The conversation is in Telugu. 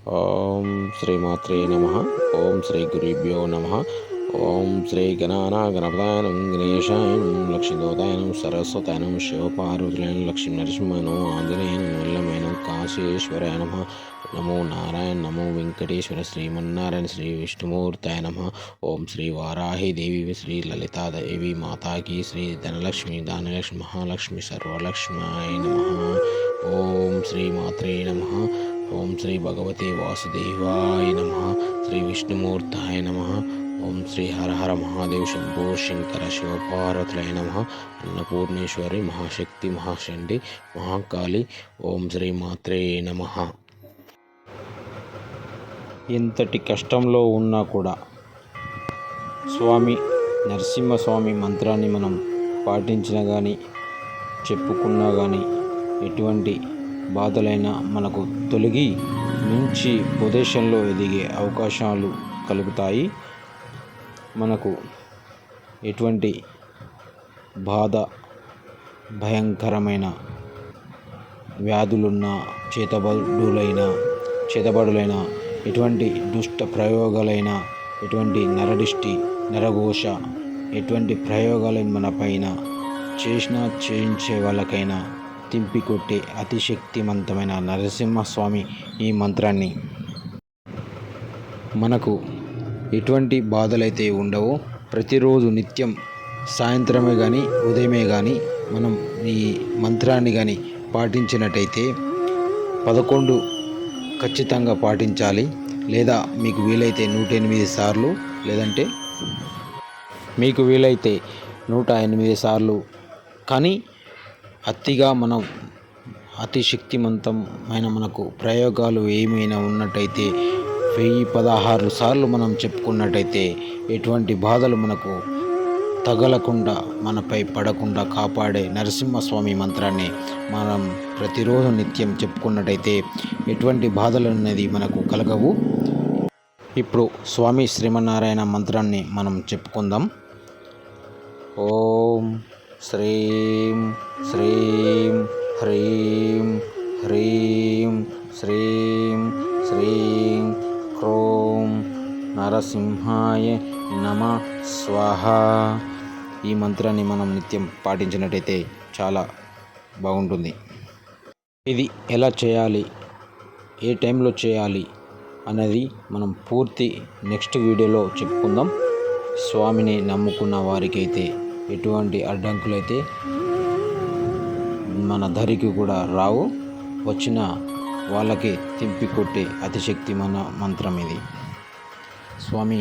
ఓం శ్రీమాత్రే నమః. ఓం శ్రీ గురుభ్యో నమః. ఓం శ్రీ గణపతాయనం గణేశాయనం లక్ష్మీదోతాయనం సరస్వతాయనం శివపార్వతులైన లక్ష్మీ నరసింహను ఆంజనేయనం వల్లమైనం కాశీశ్వరాయ నమః. నమో నారాయణ నమో వెంకటేశ్వర శ్రీమన్నారాయణ శ్రీ విష్ణుమూర్తాయ నమః. ఓం శ్రీ వారాహి దేవి శ్రీ లలితాదేవి మాతాకి శ్రీ ధనలక్ష్మి దానలక్ష్మి మహాలక్ష్మి సర్వలక్ష్మాయ నమః. ఓం శ్రీ మాత్రే నమః. ఓం శ్రీ భగవతే వాసుదేవాయ నమః. శ్రీ విష్ణుమూర్తాయ నమః. ఓం శ్రీ హర హర మహాదేవ్ శంభో శంకర శివపార్వతులయ నమః. అన్నపూర్ణేశ్వరి మహాశక్తి మహాచండి మహాకాళి. ఓం శ్రీ మాత్రే నమః. ఎంతటి కష్టంలో ఉన్నా కూడా స్వామి నరసింహస్వామి మంత్రాన్ని మనం పాటించినా కానీ చెప్పుకున్నా కానీ ఎటువంటి బాధలైనా మనకు తొలగి మంచి పొజిషన్లో ఎదిగే అవకాశాలు కలుగుతాయి. మనకు ఎటువంటి బాధ భయంకరమైన వ్యాధులున్నా చేతబడులైన ఎటువంటి దుష్ట ప్రయోగాలైనా ఎటువంటి నరదిష్టి నరఘోష ఎటువంటి ప్రయోగాలైన మన పైన చేయించే వాళ్ళకైనా తింపికొట్టే అతిశక్తివంతమైన నరసింహస్వామి ఈ మంత్రాన్ని మనకు ఎటువంటి బాధలైతే ఉండవో ప్రతిరోజు నిత్యం సాయంత్రమే కానీ ఉదయమే కానీ మనం ఈ మంత్రాన్ని కానీ పాటించినట్టయితే 11 ఖచ్చితంగా పాటించాలి. లేదా మీకు వీలైతే 108 సార్లు, లేదంటే మీకు వీలైతే 108 సార్లు. కానీ అతిగా మనం అతి శక్తివంతమైన మనకు ప్రయోగాలు ఏమైనా ఉన్నట్టయితే 1016 సార్లు మనం చెప్పుకున్నట్టయితే ఎటువంటి బాధలు మనకు తగలకుండా మనపై పడకుండా కాపాడే నరసింహస్వామి మంత్రాన్ని మనం ప్రతిరోజు నిత్యం చెప్పుకున్నట్టయితే ఎటువంటి బాధలు అనేది మనకు కలగవు. ఇప్పుడు స్వామి శ్రీమన్నారాయణ మంత్రాన్ని మనం చెప్పుకుందాం. ఓం శ్రీం శ్రీం హ్రీం హ్రీం శ్రీం శ్రీం క్రోం నరసింహాయ నమ స్వాహ. ఈ మంత్రాన్ని మనం నిత్యం పాటించినట్టయితే చాలా బాగుంటుంది. ఇది ఎలా చేయాలి, ఏ టైంలో చేయాలి అనేది మనం పూర్తి నెక్స్ట్ వీడియోలో చెప్పుకుందాం. స్వామిని నమ్ముకున్న వారికైతే ఎటువంటి అడ్డంకులైతే మన ధరికి కూడా రావు. వచ్చిన వాళ్ళకి తింపి కొట్టే అతిశక్తి మన మంత్రం ఇది. స్వామి